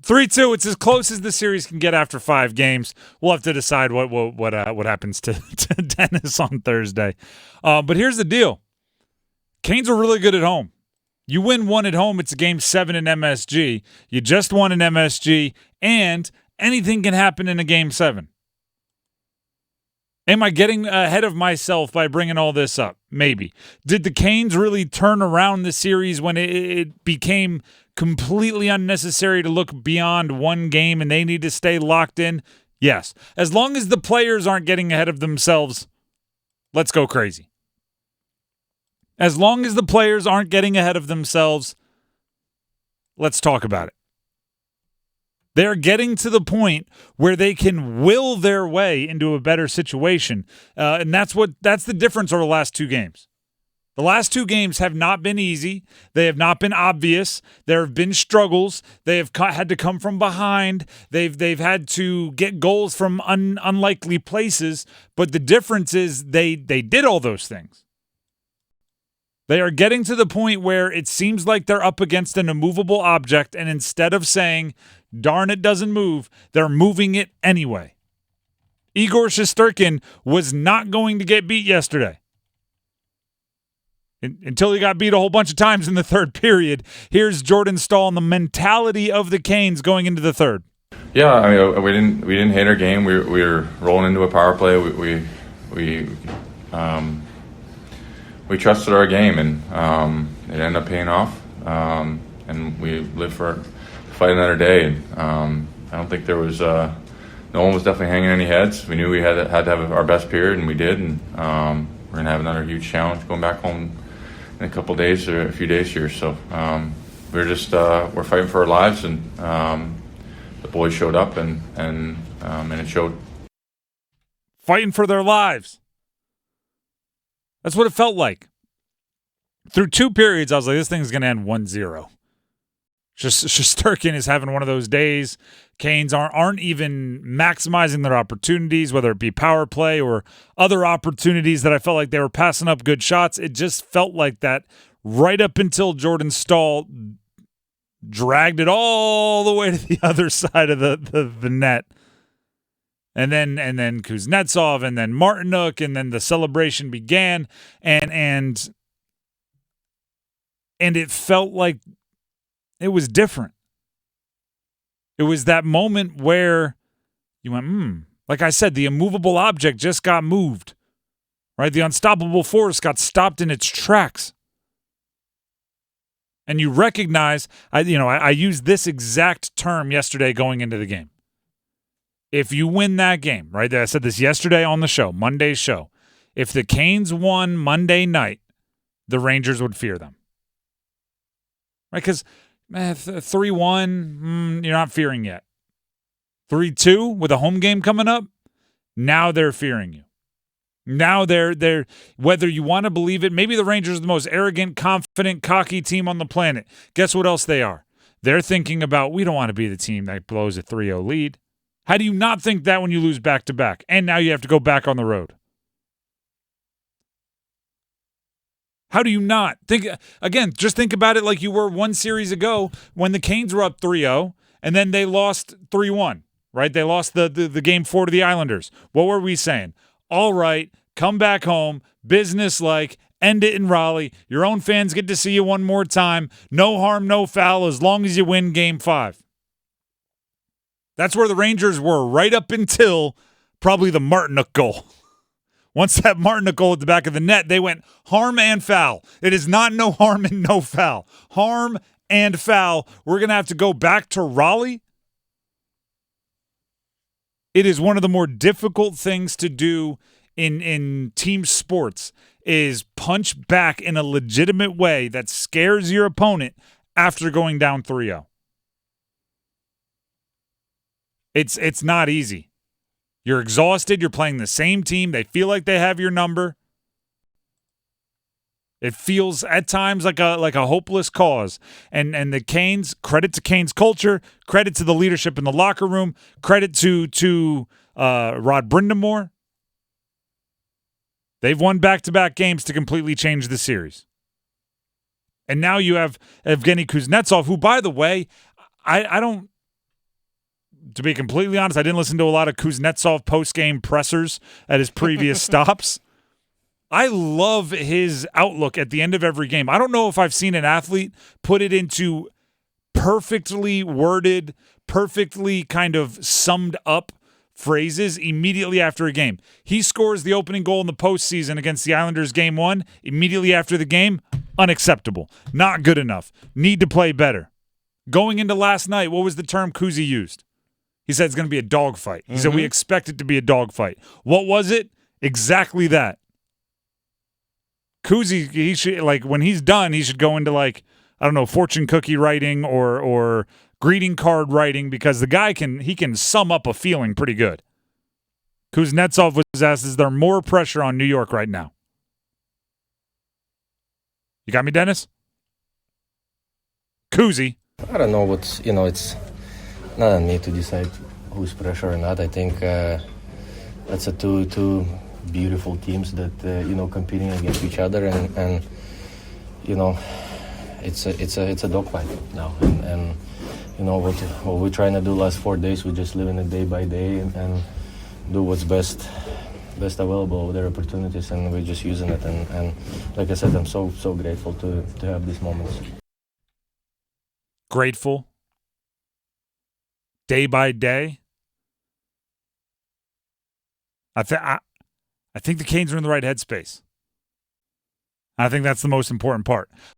3-2. It's as close as the series can get after 5 games. We'll have to decide what happens to Dennis on Thursday. But here's the deal. Canes are really good at home. You win one at home, it's a game 7 in MSG. You just won in MSG, and anything can happen in a game 7. Am I getting ahead of myself by bringing all this up? Maybe. Did the Canes really turn around the series when it became completely unnecessary to look beyond one game and they need to stay locked in? Yes. As long as the players aren't getting ahead of themselves, let's go crazy. As long as the players aren't getting ahead of themselves, let's talk about it. They're getting to the point where they can will their way into a better situation. And that's the difference over the last 2 games. The last 2 games have not been easy. They have not been obvious. There have been struggles. They have had to come from behind. They've had to get goals from unlikely places. But the difference is they did all those things. They are getting to the point where it seems like they're up against an immovable object, and instead of saying, darn, it doesn't move, they're moving it anyway. Igor Shesterkin was not going to get beat yesterday. Until he got beat a whole bunch of times in the third period. Here's Jordan Staal and the mentality of the Canes going into the third. Yeah, I mean, we didn't hate our game. We were rolling into a power play. We trusted our game, and it ended up paying off. And we lived for fight another day. I don't think there was no one was definitely hanging any heads. We knew we had to have our best period, and we did. And we're gonna have another huge challenge going back home in a couple of days or a few days here. So we're fighting for our lives, and the boys showed up, and it showed. Fighting for their lives. That's what it felt like. Through 2 periods, I was like, this thing's going to end 1-0. Shesterkin is having one of those days. Canes aren't even maximizing their opportunities, whether it be power play or other opportunities that I felt like they were passing up good shots. It just felt like that right up until Jordan Staal dragged it all the way to the other side of the net. And then Kuznetsov, and then Martinook, and then the celebration began, and it felt like it was different. It was that moment where you went, like I said, the immovable object just got moved, right? The unstoppable force got stopped in its tracks. And you recognize, I used this exact term yesterday going into the game. If you win that game, right? I said this yesterday on the show, Monday's show. If the Canes won Monday night, the Rangers would fear them. Right? Because 3-1, you're not fearing yet. 3-2 with a home game coming up, now they're fearing you. Now they're whether you want to believe it, maybe the Rangers are the most arrogant, confident, cocky team on the planet. Guess what else they are? They're thinking about, we don't want to be the team that blows a 3-0 lead. How do you not think that when you lose back-to-back? And now you have to go back on the road. How do you not? Just think about it like you were one series ago when the Canes were up 3-0, and then they lost 3-1, right? They lost the game 4 to the Islanders. What were we saying? All right, come back home, business-like, end it in Raleigh. Your own fans get to see you one more time. No harm, no foul, as long as you win game 5. That's where the Rangers were right up until probably the Martinook goal. Once that Martinook goal at the back of the net, they went harm and foul. It is not no harm and no foul. Harm and foul. We're going to have to go back to Raleigh. It is one of the more difficult things to do in team sports is punch back in a legitimate way that scares your opponent after going down 3-0. It's not easy. You're exhausted. You're playing the same team. They feel like they have your number. It feels at times like a hopeless cause. And the Canes, credit to Canes culture, credit to the leadership in the locker room, credit to Rod Brind'amour. They've won back-to-back games to completely change the series. And now you have Evgeny Kuznetsov, who, by the way, I don't To be completely honest, I didn't listen to a lot of Kuznetsov post-game pressers at his previous stops. I love his outlook at the end of every game. I don't know if I've seen an athlete put it into perfectly worded, perfectly kind of summed up phrases immediately after a game. He scores the opening goal in the postseason against the Islanders game 1. Immediately after the game, unacceptable. Not good enough. Need to play better. Going into last night, what was the term Kuzi used? He said it's going to be a dogfight. He said we expect it to be a dogfight. What was it? Exactly that. Kuzi, he should, like, when he's done, he should go into, like, I don't know, fortune cookie writing or greeting card writing, because the guy can sum up a feeling pretty good. Kuznetsov was asked, is there more pressure on New York right now? You got me, Dennis? Kuzi. I don't know what's, it's not on me to decide who's pressure or not. I think that's a two beautiful teams that, competing against each other, and it's a dogfight now. And what we're trying to do last 4 days, we're just living it day by day and do what's best available with their opportunities, and we're just using it. And like I said, I'm so grateful to have these moments. Grateful. Day by day. I think the Canes are in the right headspace. I think that's the most important part.